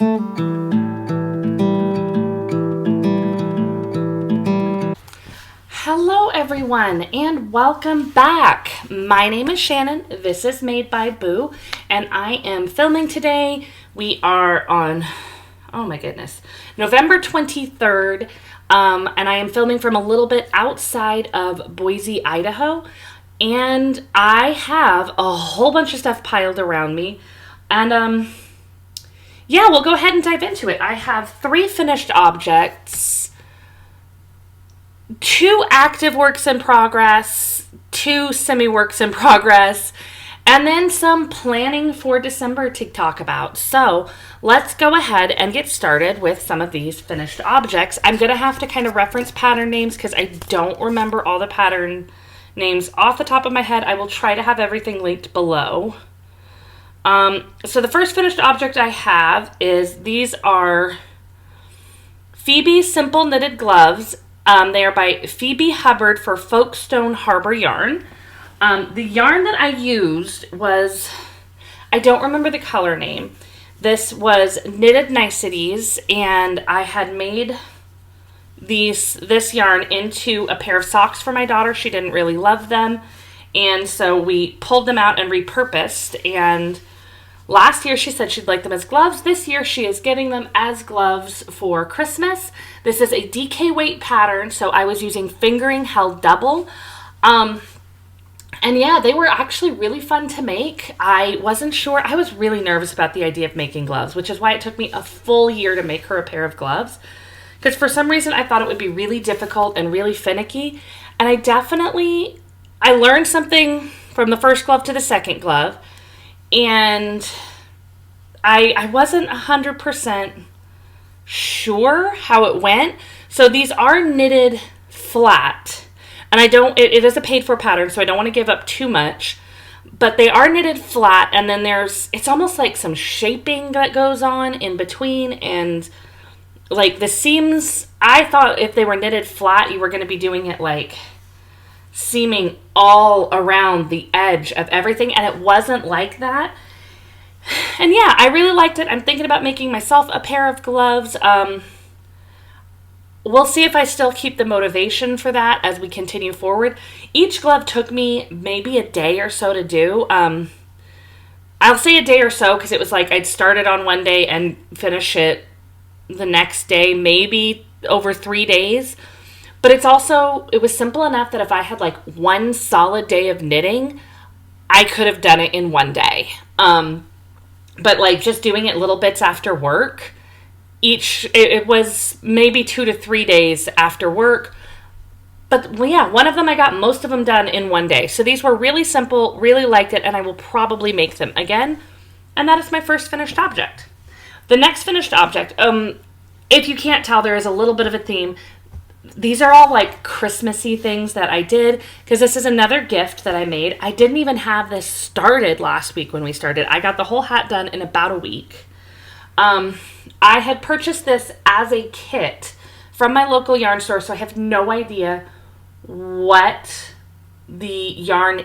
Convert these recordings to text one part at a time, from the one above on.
Hello everyone and welcome back. My name is Shannon. This is Made by Boo and I am filming today. We are on, oh my goodness, November 23rd and I am filming from a little bit outside of Boise, Idaho, and I have a whole bunch of stuff piled around me and yeah, we'll go ahead and dive into it. I have 3 finished objects, 2 active works in progress, 2 semi-works in progress, and then some planning for December to talk about. So let's go ahead and get started with some of these finished objects. I'm going to have to kind of reference pattern names because I don't remember all the pattern names off the top of my head. I will try to have everything linked below. So the first finished object I have is, these are Phoebe Simple Knitted Gloves. They are by Phoebe Hubbard for Folkestone Harbor Yarn. The yarn that I used was, I don't remember the color name. This was Knitted Niceties, and I had made this yarn into a pair of socks for my daughter. She didn't really love them, and so we pulled them out and repurposed, and last year she said she'd like them as gloves. This year she is getting them as gloves for Christmas. This is a DK weight pattern, so I was using fingering held double. And yeah, they were actually really fun to make. I wasn't sure. I was really nervous about the idea of making gloves, which is why it took me a full year to make her a pair of gloves. Because for some reason I thought it would be really difficult and really finicky. And I learned something from the first glove to the second glove. And I wasn't 100% sure how it went. So these are knitted flat. And it is a paid for pattern, so I don't want to give up too much. But they are knitted flat, and then it's almost like some shaping that goes on in between. And like the seams, I thought if they were knitted flat, you were going to be doing it like seaming all around the edge of everything, and it wasn't like that. And yeah, I really liked it. I'm thinking about making myself a pair of gloves. We'll see if I still keep the motivation for that as we continue forward. Each glove took me maybe a day or so to do. I'll say a day or so because it was like I'd start it on one day and finish it the next day, maybe over 3 days. But it was simple enough that if I had like one solid day of knitting, I could have done it in one day. But like just doing it little bits after work, it was maybe 2 to 3 days after work. But yeah, one of them I got most of them done in one day. So these were really simple, really liked it, and I will probably make them again. And that is my first finished object. The next finished object, if you can't tell, there is a little bit of a theme. These are all like Christmassy things that I did, because this is another gift that I made. I didn't even have this started last week when we started. I got the whole hat done in about a week. I had purchased this as a kit from my local yarn store, so I have no idea what the yarn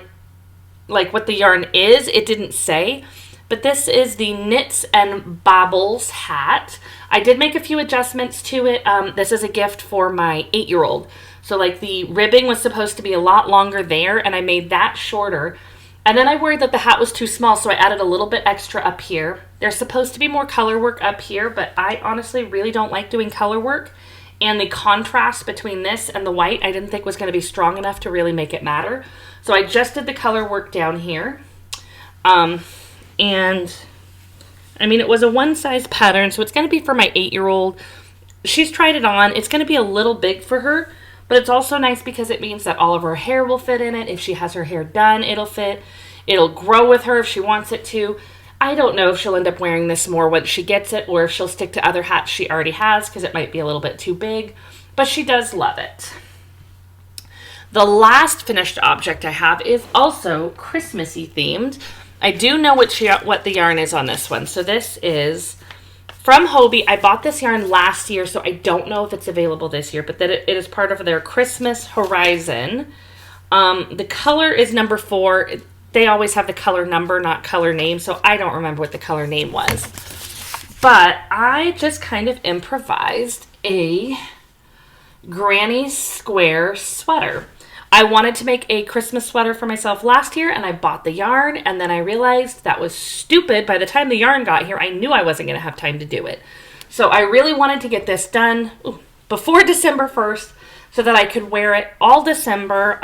is. It didn't say. But this is the Knits and Bobbles hat. I did make a few adjustments to it. This is a gift for my 8-year-old. So like the ribbing was supposed to be a lot longer there, and I made that shorter. And then I worried that the hat was too small, so I added a little bit extra up here. There's supposed to be more color work up here, but I honestly really don't like doing color work. And the contrast between this and the white I didn't think was going to be strong enough to really make it matter. So I just did the color work down here. And I mean, it was a one size pattern, so it's going to be for my 8-year-old. She's tried it on. It's going to be a little big for her, but it's also nice because it means that all of her hair will fit in it. If she has her hair done, it'll fit. It'll grow with her if she wants it to. I don't know if she'll end up wearing this more once she gets it, or if she'll stick to other hats she already has because it might be a little bit too big, but she does love it. The last finished object I have is also Christmassy themed. I do know what the yarn is on this one. So this is from Hobbii. I bought this yarn last year, so I don't know if it's available this year, but that it is part of their Christmas Horizon. The color is number 4. They always have the color number, not color name, so I don't remember what the color name was. But I just kind of improvised a granny square sweater. I wanted to make a Christmas sweater for myself last year, and I bought the yarn, and then I realized that was stupid. By the time the yarn got here, I knew I wasn't going to have time to do it. So I really wanted to get this done before December 1st so that I could wear it all December.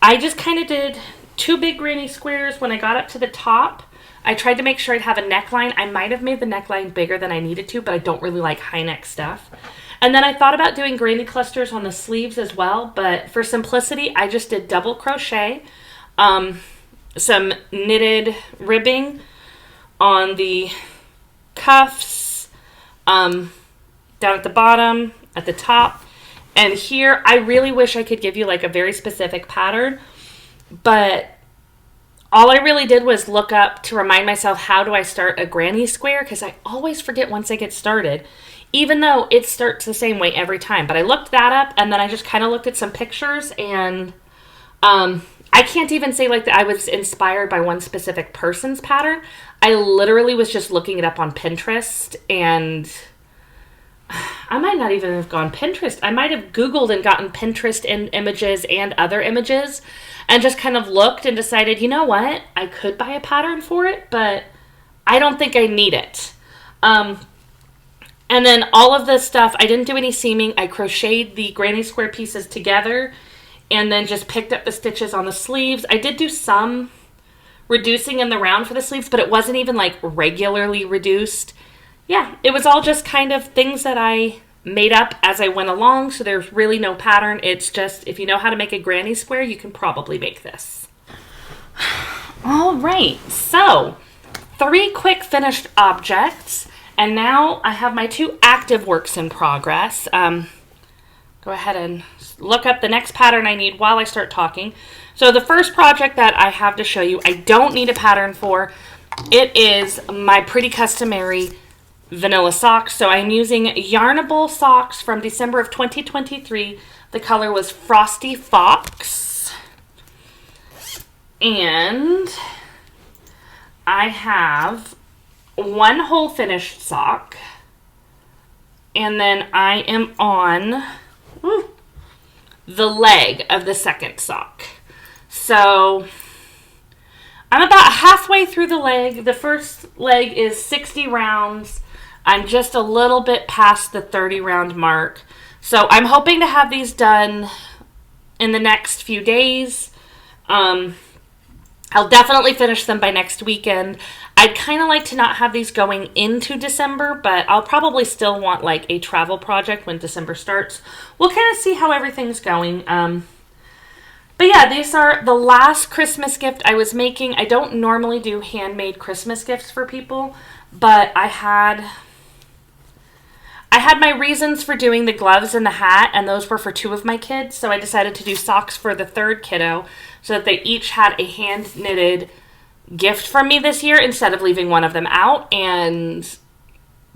I just kind of did 2 big granny squares. When I got up to the top, I tried to make sure I'd have a neckline. I might have made the neckline bigger than I needed to, but I don't really like high neck stuff. And then I thought about doing granny clusters on the sleeves as well, but for simplicity, I just did double crochet, some knitted ribbing on the cuffs, down at the bottom, at the top, and here. I really wish I could give you like a very specific pattern, but all I really did was look up to remind myself, how do I start a granny square? Because I always forget once I get started, even though it starts the same way every time. But I looked that up, and then I just kind of looked at some pictures, and I can't even say like that I was inspired by one specific person's pattern. I literally was just looking it up on Pinterest, and I might not even have gone Pinterest. I might have Googled and gotten Pinterest images and other images, and just kind of looked and decided, you know what? I could buy a pattern for it, but I don't think I need it. And then all of this stuff, I didn't do any seaming. I crocheted the granny square pieces together and then just picked up the stitches on the sleeves. I did do some reducing in the round for the sleeves, but it wasn't even like regularly reduced. Yeah, it was all just kind of things that I made up as I went along, so there's really no pattern. It's just, if you know how to make a granny square, you can probably make this. All right, so 3 quick finished objects. And now I have my 2 active works in progress. Go ahead and look up the next pattern I need while I start talking. So the first project that I have to show you, I don't need a pattern for. It is my pretty customary vanilla socks. So I'm using Yarnable socks from December of 2023. The color was Frosty Fox. And I have 1 whole finished sock, and then I am on the leg of the second sock. So I'm about halfway through the leg. The first leg is 60 rounds. I'm just a little bit past the 30 round mark. So I'm hoping to have these done in the next few days. I'll definitely finish them by next weekend. I'd kind of like to not have these going into December, but I'll probably still want like a travel project when December starts. We'll kind of see how everything's going. But yeah, these are the last Christmas gift I was making. I don't normally do handmade Christmas gifts for people, but I had my reasons for doing the gloves and the hat, and those were for 2 of my kids. So I decided to do socks for the 3rd kiddo so that they each had a hand-knitted gift from me this year instead of leaving one of them out. And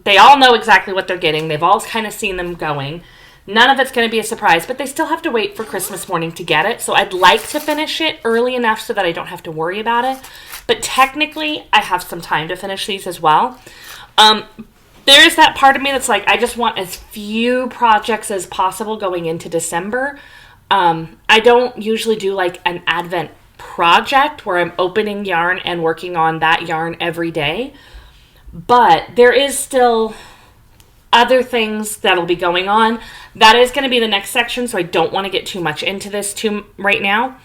they all know exactly what they're getting. They've all kind of seen them going. None of it's going to be a surprise, but they still have to wait for Christmas morning to get it. So I'd like to finish it early enough so that I don't have to worry about it. But technically, I have some time to finish these as well. There is that part of me that's like, I just want as few projects as possible going into December. I don't usually do like an Advent project where I'm opening yarn and working on that yarn every day. But there is still other things that'll be going on. That is going to be the next section, so I don't want to get too much into this right now.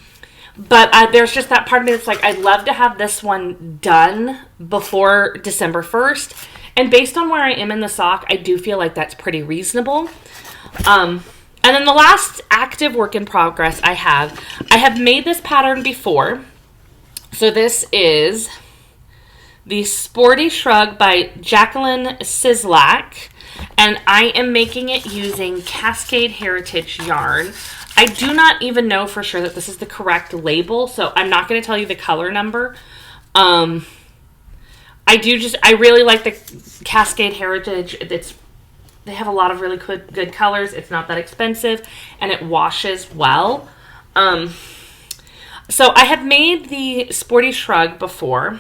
But there's just that part of me that's like, I'd love to have this one done before December 1st. And based on where I am in the sock, I do feel like that's pretty reasonable. And then the last active work in progress I have made this pattern before. So this is the Sporti Shrug by Jacqueline Sislak. And I am making it using Cascade Heritage yarn. I do not even know for sure that this is the correct label, so I'm not going to tell you the color number. I really like the Cascade Heritage. They have a lot of really good colors. It's not that expensive, and it washes well. So I have made the Sporti Shrug before,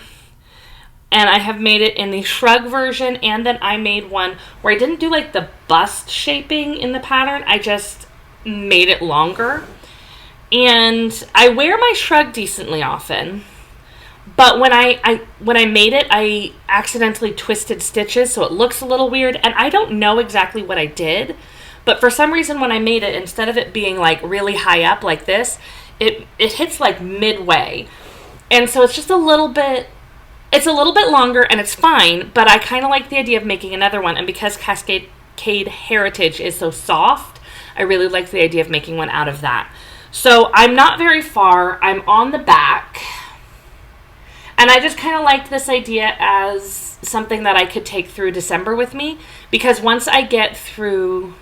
And I have made it in the shrug version, and then I made one where I didn't do like the bust shaping in the pattern. I just made it longer. And I wear my shrug decently often. But when I made it, I accidentally twisted stitches, so it looks a little weird. And I don't know exactly what I did. But for some reason, when I made it, instead of it being like really high up like this, it hits like midway. And so it's just a little bit... It's a little bit longer, and it's fine, but I kind of like the idea of making another one, and because Cascade Heritage is so soft, I really like the idea of making one out of that. So I'm not very far. I'm on the back, and I just kind of liked this idea as something that I could take through December with me, because once I get through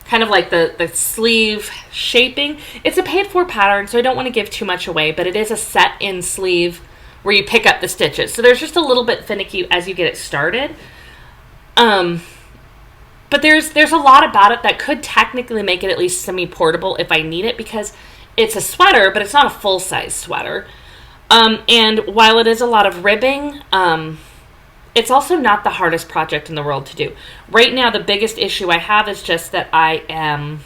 kind of like the sleeve shaping, it's a paid-for pattern, so I don't want to give too much away, but it is a set-in sleeve where you pick up the stitches. So there's just a little bit finicky as you get it started. But there's a lot about it that could technically make it at least semi-portable if I need it, because it's a sweater, but it's not a full-size sweater. And while it is a lot of ribbing, it's also not the hardest project in the world to do. Right now, the biggest issue I have is just that I am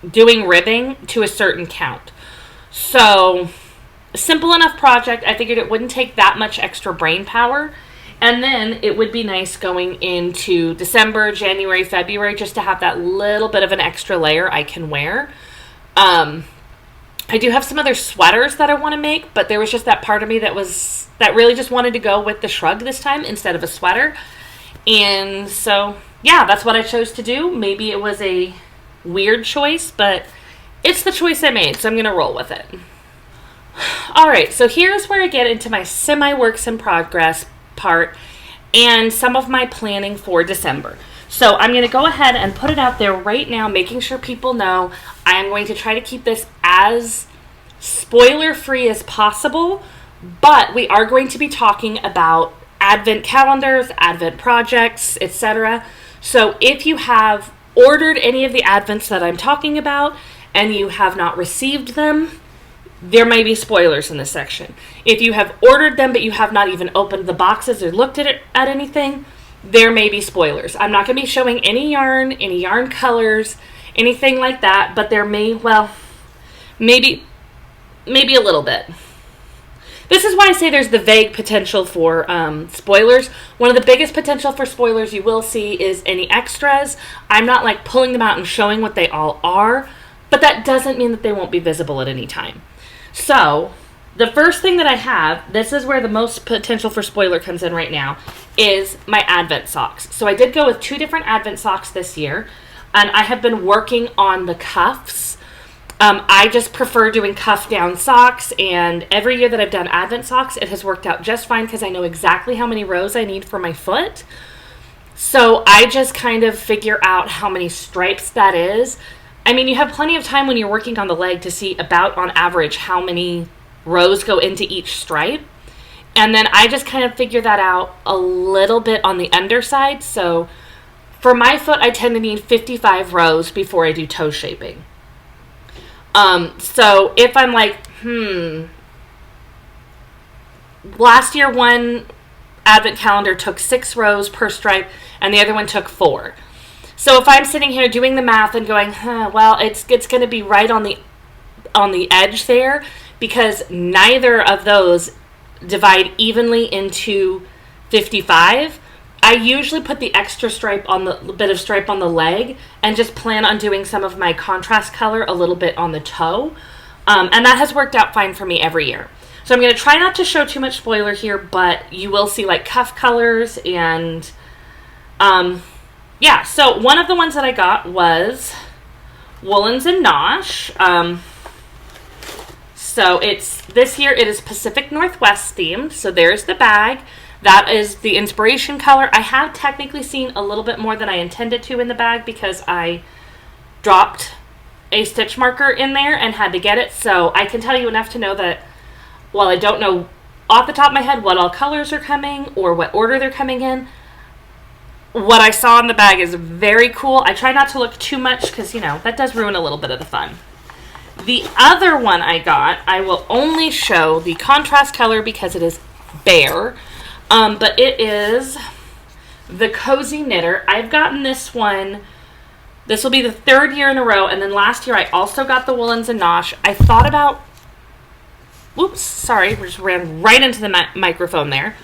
doing ribbing to a certain count. So... simple enough project. I figured it wouldn't take that much extra brain power. And then it would be nice going into December, January, February, just to have that little bit of an extra layer I can wear. I do have some other sweaters that I want to make, but there was just that part of me that really just wanted to go with the shrug this time instead of a sweater. And so, yeah, that's what I chose to do. Maybe it was a weird choice, but it's the choice I made, so I'm going to roll with it. Alright, so here's where I get into my semi-works in progress part and some of my planning for December. So I'm going to go ahead and put it out there right now, making sure people know I am going to try to keep this as spoiler-free as possible, but we are going to be talking about advent calendars, advent projects, etc. So if you have ordered any of the advents that I'm talking about and you have not received them, there may be spoilers in this section. If you have ordered them but you have not even opened the boxes or looked at anything, there may be spoilers. I'm not going to be showing any yarn colors, anything like that, but there may, well, maybe a little bit. This is why I say there's the vague potential for spoilers. One of the biggest potential for spoilers you will see is any extras. I'm not like pulling them out and showing what they all are, but that doesn't mean that they won't be visible at any time. So, the first thing that I have, this is where the most potential for spoiler comes in right now, is my advent socks. So I did go with 2 different advent socks this year, and I have been working on the cuffs. I just prefer doing cuff down socks, and every year that I've done advent socks, it has worked out just fine because I know exactly how many rows I need for my foot. So I just kind of figure out how many stripes that is. I mean, you have plenty of time when you're working on the leg to see about, on average, how many rows go into each stripe. And then I just kind of figure that out a little bit on the underside. So for my foot, I tend to need 55 rows before I do toe shaping. So if I'm like, last year one advent calendar took 6 rows per stripe and the other one took 4. So if I'm sitting here doing the math and going, well, it's going to be right on the edge there, because neither of those divide evenly into 55. I usually put the extra stripe on the bit of stripe on the leg and just plan on doing some of my contrast color a little bit on the toe. And that has worked out fine for me every year. So I'm going to try not to show too much spoiler here, but you will see like cuff colors and yeah, so one of the ones that I got was Woolens and Nosh. So this year it is Pacific Northwest themed. So there's the bag. That is the inspiration color. I have technically seen a little bit more than I intended to in the bag because I dropped a stitch marker in there and had to get it. So I can tell you enough to know that while I don't know off the top of my head what all colors are coming or what order they're coming in, what I saw in the bag is very cool. I try not to look too much because, you know, that does ruin a little bit of the fun. The other one I got, I will only show the contrast color because it is bare. But it is the Cozy Knitter. I've gotten this one. This will be the 3rd year in a row. And then last year I also got the Woolens and Nosh. I thought about... Oops, sorry. We just ran right into the microphone there.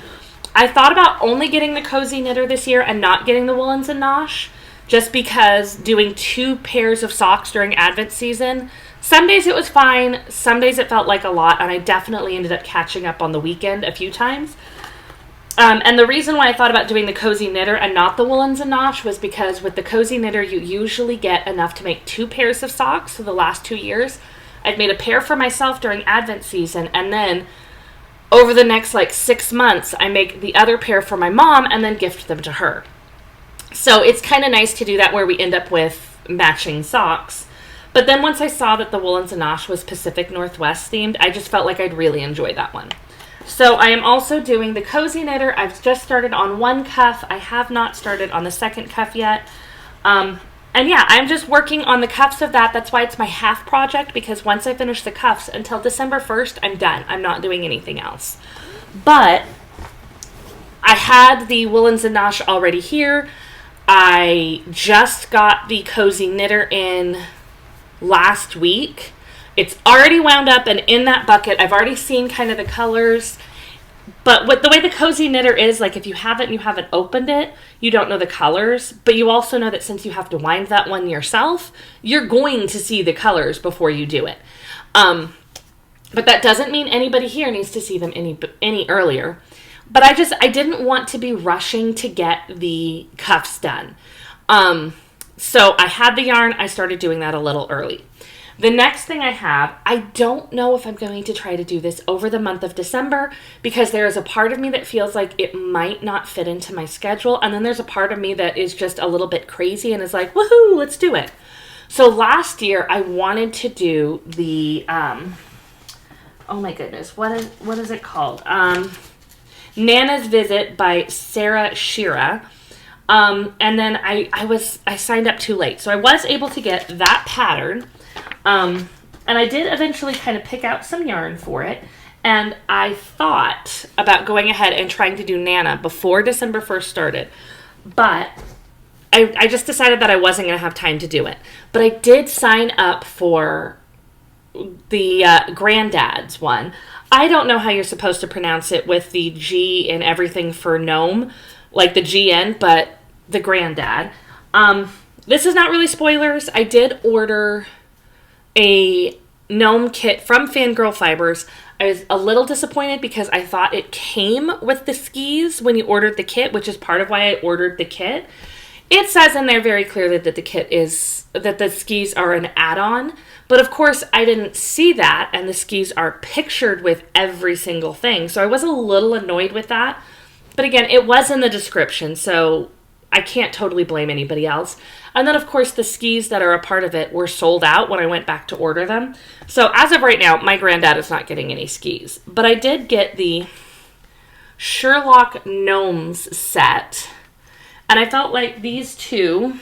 I thought about only getting the Cozy Knitter this year and not getting the Woolens and Nosh. Just because doing 2 pairs of socks during Advent season, some days it was fine, some days it felt like a lot, and I definitely ended up catching up on the weekend a few times. And the reason why I thought about doing the Cozy Knitter and not the Woolens and Nosh was because with the Cozy Knitter, you usually get enough to make 2 pairs of socks for the last 2 years. I've made a pair for myself during Advent season, and then over the next 6 months, I make the other pair for my mom and then gift them to her. So it's kind of nice to do that where we end up with matching socks. But then once I saw that the Woolens and Nosh was Pacific Northwest themed, I just felt like I'd really enjoy that one. So I am also doing the Cozy Knitter. I've just started on 1 cuff. I have not started on the 2nd cuff yet. And yeah, I'm just working on the cuffs of that. That's why it's my half project, because once I finish the cuffs until December 1st, I'm done. I'm not doing anything else. But I had the Woolens and Nosh already here. I just got the Cozy Knitter in last week. It's already wound up and in that bucket. I've already seen kind of the colors. But with the way the Cozy Knitter is, if you haven't opened it, you don't know the colors. But you also know that since you have to wind that one yourself, you're going to see the colors before you do it. But that doesn't mean anybody here needs to see them any earlier. But I didn't want to be rushing to get the cuffs done. So I had the yarn. I started doing that a little early. The next thing I have, I don't know if I'm going to try to do this over the month of December, because there is a part of me that feels like it might not fit into my schedule. And then there's a part of me that is just a little bit crazy and is like, woohoo, let's do it. So last year I wanted to do the, oh my goodness, what is it called? Nana's Visit by Sarah Shira. And then I signed up too late. So I was able to get that pattern. And I did eventually kind of pick out some yarn for it. And I thought about going ahead and trying to do Nana before December 1st started. But I just decided that I wasn't going to have time to do it. But I did sign up for the Granddad's one. I don't know how you're supposed to pronounce it with the G and everything for gnome, like the GN, but the Granddad. This is not really spoilers. I did order a gnome kit from FanGirl Fibers. I was a little disappointed because I thought it came with the skis when you ordered the kit, which is part of why I ordered the kit. It says in there very clearly that the skis are an add-on, but of course I didn't see that, and the skis are pictured with every single thing, so I was a little annoyed with that. But again, it was in the description, so I can't totally blame anybody else. And then of course the skis that are a part of it were sold out when I went back to order them. So as of right now, my Granddad is not getting any skis, but I did get the Sherlock Gnomes set. And I felt like these two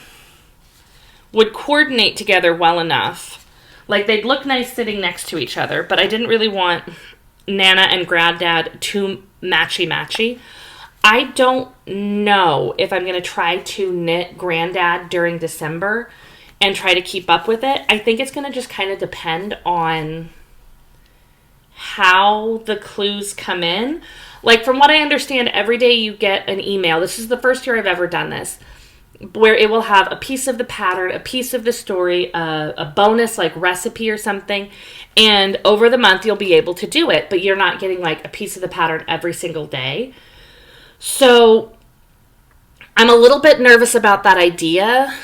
would coordinate together well enough. Like they'd look nice sitting next to each other, but I didn't really want Nana and Granddad too matchy-matchy. I don't know if I'm going to try to knit Granddad during December and try to keep up with it. I think it's going to just kind of depend on how the clues come in. Like, from what I understand, every day you get an email. This is the first year I've ever done this, where it will have a piece of the pattern, a piece of the story, a bonus like recipe or something. And over the month, you'll be able to do it, but you're not getting like a piece of the pattern every single day. So I'm a little bit nervous about that idea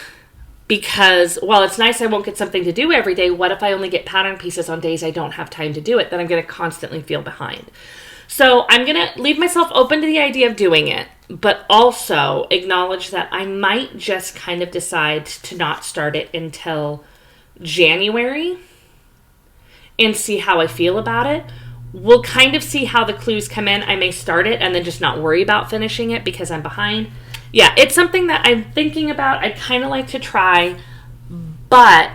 because, while it's nice I won't get something to do every day, what if I only get pattern pieces on days I don't have time to do it? Then I'm going to constantly feel behind. So I'm going to leave myself open to the idea of doing it, but also acknowledge that I might just kind of decide to not start it until January and see how I feel about it. We'll kind of see how the clues come in. I may start it and then just not worry about finishing it because I'm behind. Yeah, it's something that I'm thinking about. I'd kind of like to try, but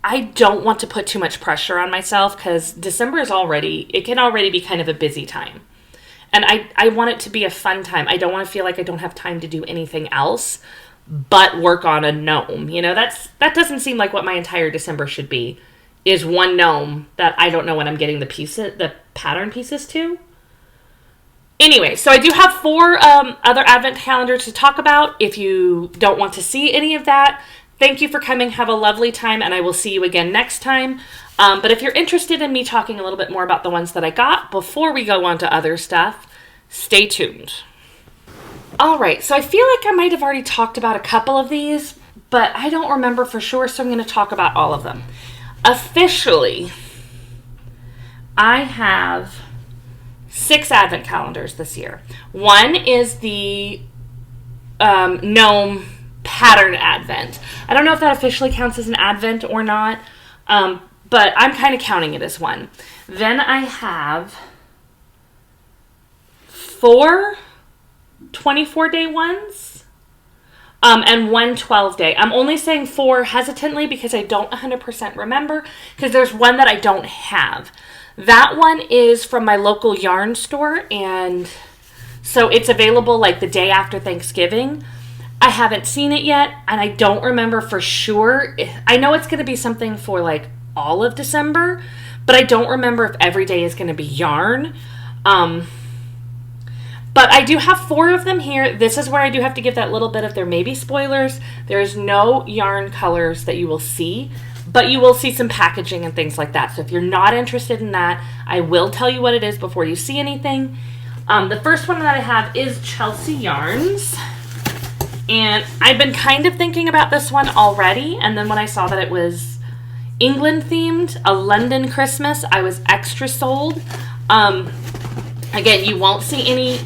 I don't want to put too much pressure on myself because December is it can already be kind of a busy time. And I want it to be a fun time. I don't want to feel like I don't have time to do anything else but work on a gnome. You know, that doesn't seem like what my entire December should be, is one gnome that I don't know when I'm getting the pattern pieces to. Anyway, so I do have 4 other advent calendars to talk about. If you don't want to see any of that, thank you for coming. Have a lovely time, and I will see you again next time. But if you're interested in me talking a little bit more about the ones that I got before we go on to other stuff, stay tuned. All right, so I feel like I might have already talked about a couple of these, but I don't remember for sure, so I'm going to talk about all of them. Officially, I have 6 advent calendars this year. One is the gnome pattern advent. I don't know if that officially counts as an advent or not, but I'm kind of counting it as one. Then I have 4 24-day ones, and 1 12-day. I'm only saying 4 hesitantly because I don't 100% remember, because there's one that I don't have. That one is from my local yarn store, and so it's available like the day after Thanksgiving. I haven't seen it yet, and I don't remember for sure. I know it's going to be something for like all of December, but I don't remember if every day is going to be yarn. But I do have 4 of them here. This is where I do have to give that little bit of there may be spoilers. There is no yarn colors that you will see, but you will see some packaging and things like that. So if you're not interested in that, I will tell you what it is before you see anything. The first one that I have is Chelsea Yarns. And I've been kind of thinking about this one already. And then when I saw that it was England themed, a London Christmas, I was extra sold. Again, you won't see any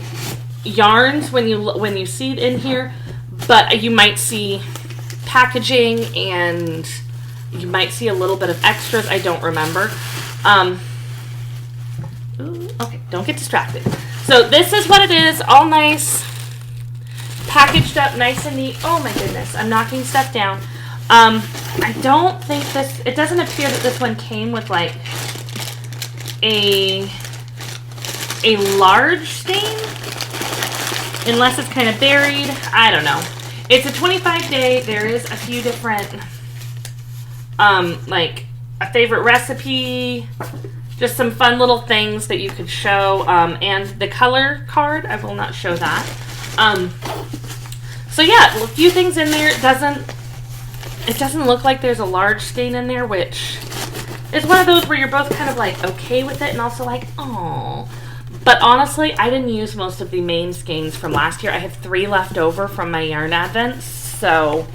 yarns when you see it in here, but you might see packaging and you might see a little bit of extras. I don't remember. Okay, don't get distracted. So this is what it is, all nice, packaged up nice and neat. Oh my goodness, I'm knocking stuff down. I don't think it doesn't appear that this one came with like a large stain, unless it's kind of buried. I don't know. It's a 25-day. There is a few different, like a favorite recipe, just some fun little things that you could show, and the color card. I will not show that. So yeah, a few things in there. It doesn't look like there's a large stain in there, which is one of those where you're both kind of like okay with it and also like, oh. But honestly, I didn't use most of the main skeins from last year. I have 3 left over from my yarn advents, so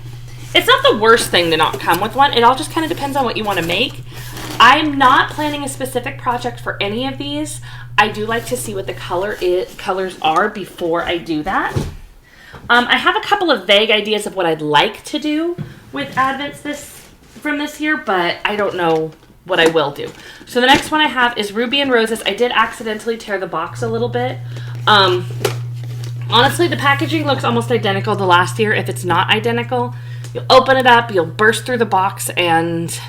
it's not the worst thing to not come with one. It all just kind of depends on what you want to make. I'm not planning a specific project for any of these. I do like to see what the colors are before I do that. I have a couple of vague ideas of what I'd like to do with advents from this year, but I don't know what I will do. So the next one I have is Ruby and Roses. I did accidentally tear the box a little bit. Honestly, the packaging looks almost identical to last year. If it's not identical, you'll open it up, you'll burst through the box and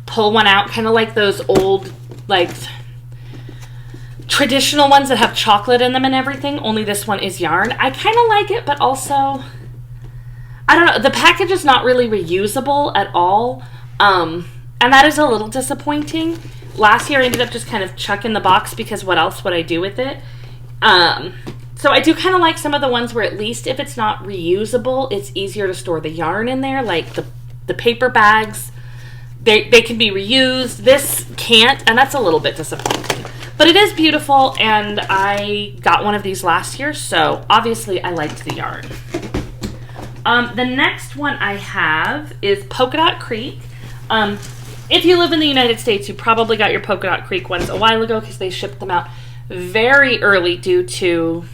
pull one out, kind of like those old, like, traditional ones that have chocolate in them and everything, only this one is yarn. I kind of like it, but also, I don't know, the package is not really reusable at all. And that is a little disappointing. Last year I ended up just kind of chucking the box because what else would I do with it? So I do kind of like some of the ones where at least if it's not reusable, it's easier to store the yarn in there. Like the paper bags, they can be reused. This can't, and that's a little bit disappointing. But it is beautiful, and I got one of these last year, so obviously I liked the yarn. The next one I have is Polka Dot Creek. If you live in the United States, you probably got your Polka Dot Creek ones a while ago because they shipped them out very early due to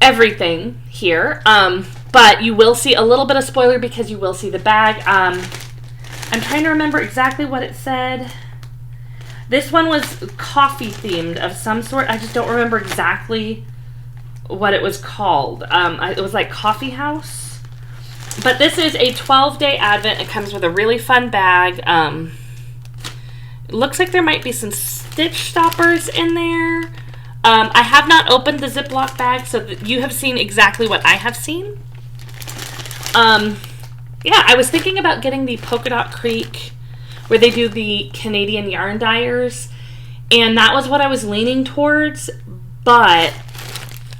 everything here. But you will see a little bit of spoiler because you will see the bag. I'm trying to remember exactly what it said. This one was coffee themed of some sort. I just don't remember exactly what it was called. It was like Coffee House. But this is a 12-day advent. It comes with a really fun bag. It looks like there might be some stitch stoppers in there. I have not opened the Ziploc bag, so that you have seen exactly what I have seen. Yeah, I was thinking about getting the Polka Dot Creek, where they do the Canadian yarn dyers, and that was what I was leaning towards, but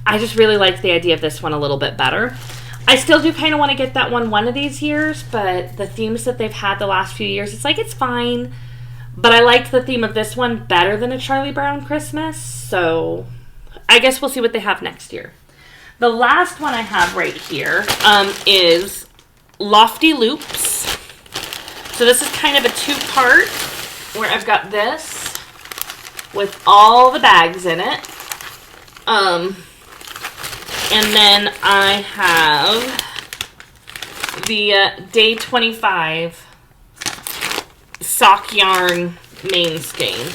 I just really liked the idea of this one a little bit better. I still do kind of want to get that one of these years, but the themes that they've had the last few years, it's like, it's fine. But I like the theme of this one better than a Charlie Brown Christmas, so I guess we'll see what they have next year. The last one I have right here is Lofty Loops. So this is kind of a two-part where I've got this with all the bags in it. And then I have the Day 25 sock yarn main skein.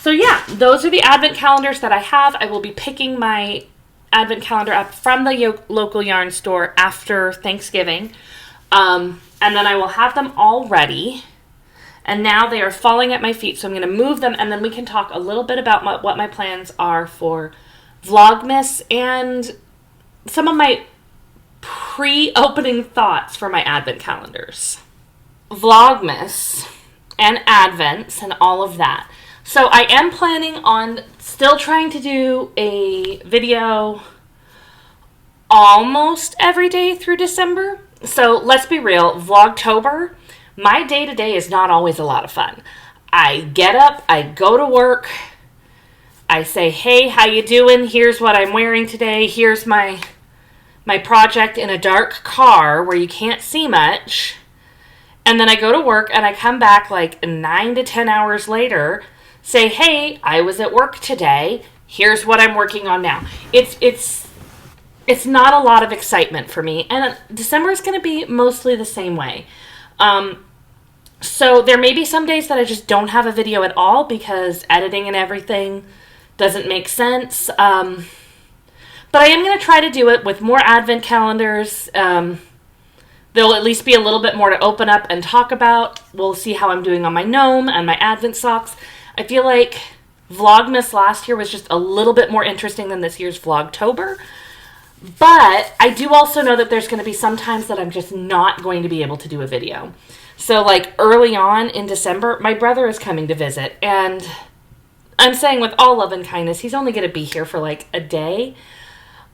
So yeah, those are the advent calendars that I have. I will be picking my advent calendar up from the local yarn store after Thanksgiving. And then I will have them all ready. And now they are falling at my feet, so I'm going to move them, and then we can talk a little bit about what my plans are for Vlogmas and some of my pre-opening thoughts for my advent calendars. Vlogmas and Advents and all of that. So I am planning on still trying to do a video almost every day through December. So let's be real, Vlogtober, my day-to-day is not always a lot of fun. I get up, I go to work, I say, hey, how you doing? Here's what I'm wearing today. Here's my project in a dark car where you can't see much. And then I go to work and I come back like 9 to 10 hours later, say, hey, I was at work today. Here's what I'm working on now. It's not a lot of excitement for me. And December is going to be mostly the same way. So there may be some days that I just don't have a video at all because editing and everything doesn't make sense. But I am going to try to do it with more advent calendars. There'll at least be a little bit more to open up and talk about. We'll see how I'm doing on my gnome and my advent socks. I feel like Vlogmas last year was just a little bit more interesting than this year's Vlogtober. But I do also know that there's going to be some times that I'm just not going to be able to do a video. So like early on in December, my brother is coming to visit. And I'm saying with all love and kindness, he's only going to be here for like a day.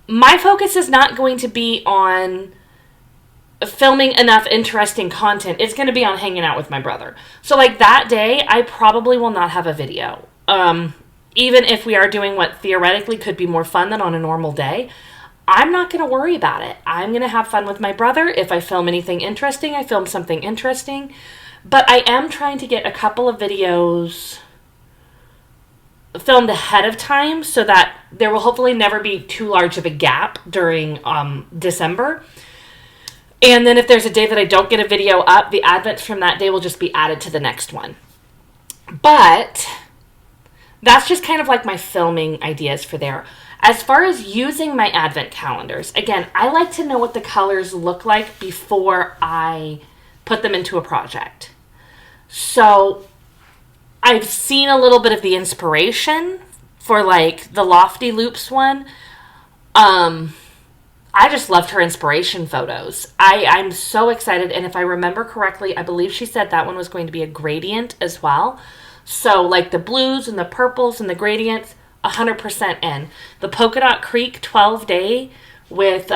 My focus is not going to be on filming enough interesting content. It's going to be on hanging out with my brother. So like that day, I probably will not have a video. Even if we are doing what theoretically could be more fun than on a normal day, I'm not going to worry about it. I'm going to have fun with my brother. If I film anything interesting, I film something interesting. But I am trying to get a couple of videos filmed ahead of time so that there will hopefully never be too large of a gap during December. And then if there's a day that I don't get a video up, the advents from that day will just be added to the next one. But that's just kind of like my filming ideas for there. As far as using my advent calendars, again, I like to know what the colors look like before I put them into a project. So I've seen a little bit of the inspiration for like the Lofty Loops one. I just loved her inspiration photos. I'm so excited. And if I remember correctly, I believe she said that one was going to be a gradient as well. So like the blues and the purples and the gradients, 100% in. The Polka Dot Creek 12-day with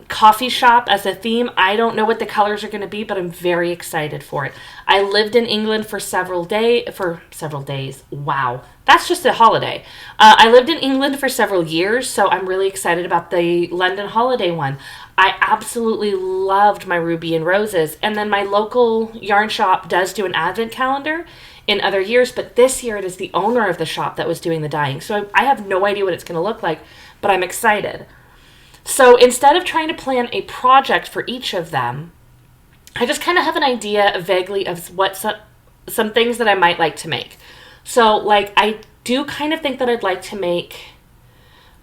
coffee shop as a theme. I don't know what the colors are going to be, but I'm very excited for it. I lived in England for several days. Wow. That's just a holiday. I lived in England for several years, so I'm really excited about the London holiday one. I absolutely loved my Ruby and Roses. And then my local yarn shop does do an advent calendar in other years, but this year it is the owner of the shop that was doing the dyeing. So I have no idea what it's going to look like, but I'm excited. So instead of trying to plan a project for each of them, I just kind of have an idea vaguely of what some things that I might like to make. So like I do kind of think that I'd like to make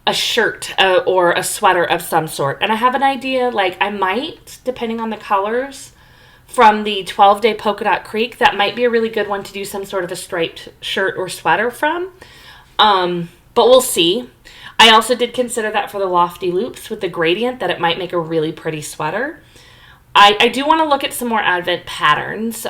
a shirt or a sweater of some sort. And I have an idea, like I might, depending on the colors, from the 12-day Polka Dot Creek. That might be a really good one to do some sort of a striped shirt or sweater from. But we'll see. I also did consider that for the Lofty Loops with the gradient, that it might make a really pretty sweater. I do want to look at some more Advent patterns.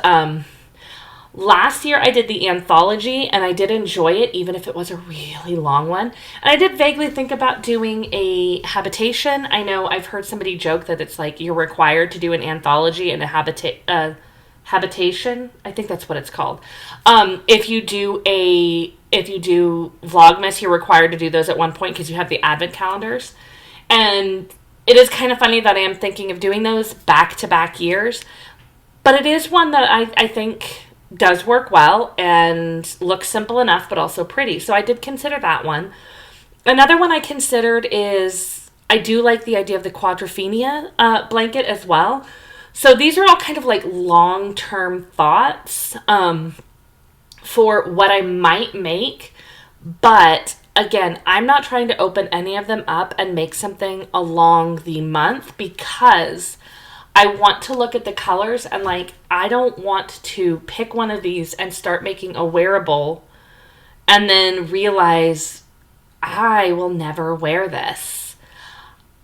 Last year I did the anthology, and I did enjoy it, even if it was a really long one. And I did vaguely think about doing a habitation. I know I've heard somebody joke that it's like you're required to do an anthology and a habitation. I think that's what it's called. If you do Vlogmas, you're required to do those at one point because you have the Advent calendars. And it is kind of funny that I am thinking of doing those back-to-back years. But it is one that I think does work well and looks simple enough, but also pretty. So I did consider that one. Another one I considered is, I do like the idea of the Quadrophenia blanket as well. So these are all kind of like long-term thoughts for what I might make. But again, I'm not trying to open any of them up and make something along the month, because I want to look at the colors and like, I don't want to pick one of these and start making a wearable and then realize I will never wear this.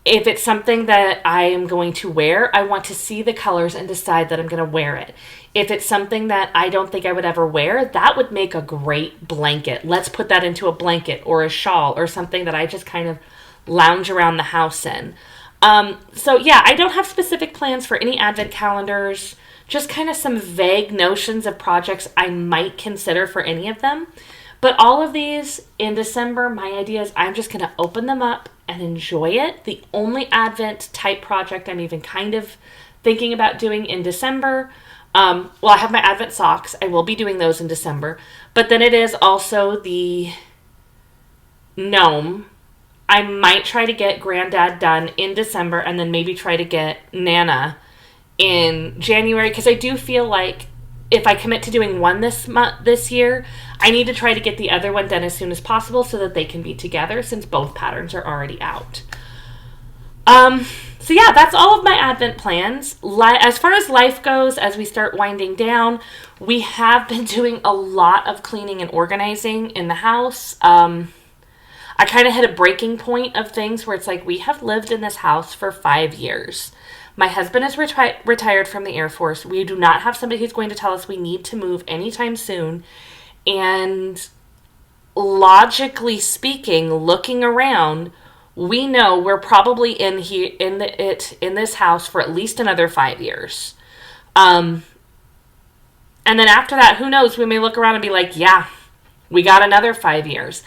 If it's something that I am going to wear, I want to see the colors and decide that I'm going to wear it. If it's something that I don't think I would ever wear, that would make a great blanket. Let's put that into a blanket or a shawl or something that I just kind of lounge around the house in. So yeah, I don't have specific plans for any Advent calendars, just kind of some vague notions of projects I might consider for any of them. But all of these in December, my idea is I'm just going to open them up and enjoy it. The only Advent type project I'm even kind of thinking about doing in December, well, I have my Advent socks. I will be doing those in December. But then it is also the gnome. I might try to get Granddad done in December and then maybe try to get Nana in January, because I do feel like if I commit to doing one this year, I need to try to get the other one done as soon as possible so that they can be together, since both patterns are already out. So yeah, that's all of my Advent plans. As far as life goes, as we start winding down, we have been doing a lot of cleaning and organizing in the house. I kind of hit a breaking point of things where it's like, we have lived in this house for 5 years. My husband is retired from the Air Force. We do not have somebody who's going to tell us we need to move anytime soon. And logically speaking, looking around, we know we're probably in this house for at least another 5 years. And then after that, who knows? We may look around and be like, yeah, we got another 5 years.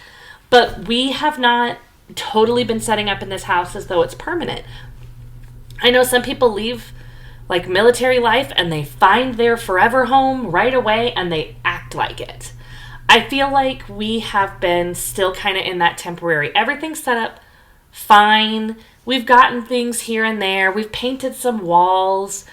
But we have not totally been setting up in this house as though it's permanent. I know some people leave like military life and they find their forever home right away and they act like it. I feel like we have been still kind of in that temporary. Everything's set up fine. We've gotten things here and there. We've painted some walls.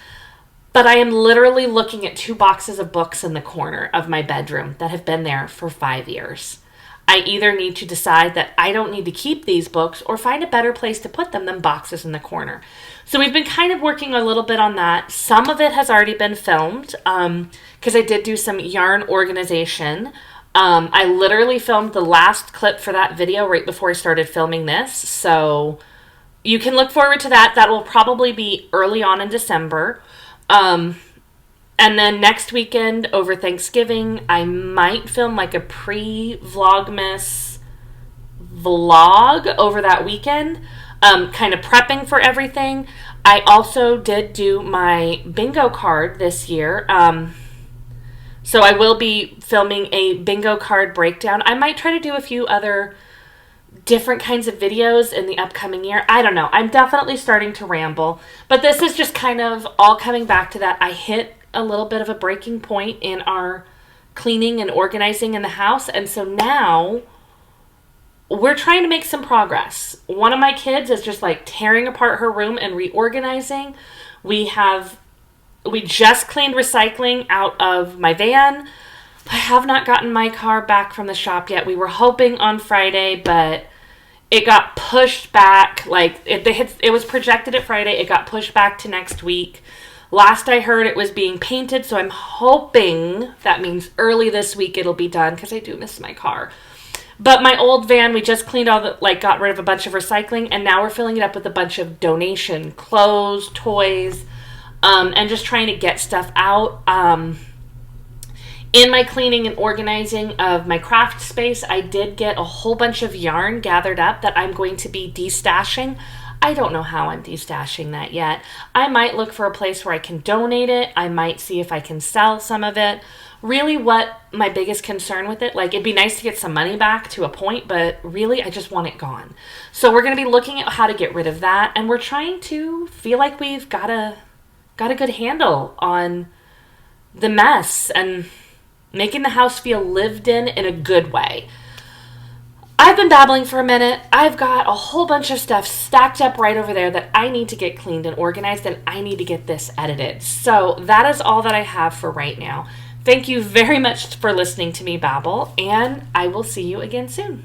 But I am literally looking at 2 boxes of books in the corner of my bedroom that have been there for 5 years. I either need to decide that I don't need to keep these books or find a better place to put them than boxes in the corner. So we've been kind of working a little bit on that. Some of it has already been filmed because I did do some yarn organization. I literally filmed the last clip for that video right before I started filming this. So you can look forward to that. That will probably be early on in December. And then next weekend over Thanksgiving, I might film like a pre-Vlogmas vlog over that weekend, kind of prepping for everything. I also did do my bingo card this year. So I will be filming a bingo card breakdown. I might try to do a few other different kinds of videos in the upcoming year. I don't know. I'm definitely starting to ramble. But this is just kind of all coming back to that. I hit a little bit of a breaking point in our cleaning and organizing in the house. And so now we're trying to make some progress. One of my kids is just like tearing apart her room and reorganizing. We just cleaned recycling out of my van. I have not gotten my car back from the shop yet. We were hoping on Friday, but it got pushed back. Like it was projected at Friday. It got pushed back to next week. Last I heard it was being painted, so I'm hoping that means early this week it'll be done because I do miss my car. But my old van, we just cleaned all the, got rid of a bunch of recycling, and now we're filling it up with a bunch of donation clothes, toys, and just trying to get stuff out. In my cleaning and organizing of my craft space, I did get a whole bunch of yarn gathered up that I'm going to be destashing. I don't know how I'm destashing that yet. I might look for a place where I can donate it. I might see if I can sell some of it. Really, what my biggest concern with it, it'd be nice to get some money back to a point, but really, I just want it gone. So we're going to be looking at how to get rid of that, and we're trying to feel like we've got a good handle on the mess and making the house feel lived in a good way. I've been babbling for a minute. I've got a whole bunch of stuff stacked up right over there that I need to get cleaned and organized, and I need to get this edited. So that is all that I have for right now. Thank you very much for listening to me babble, and I will see you again soon.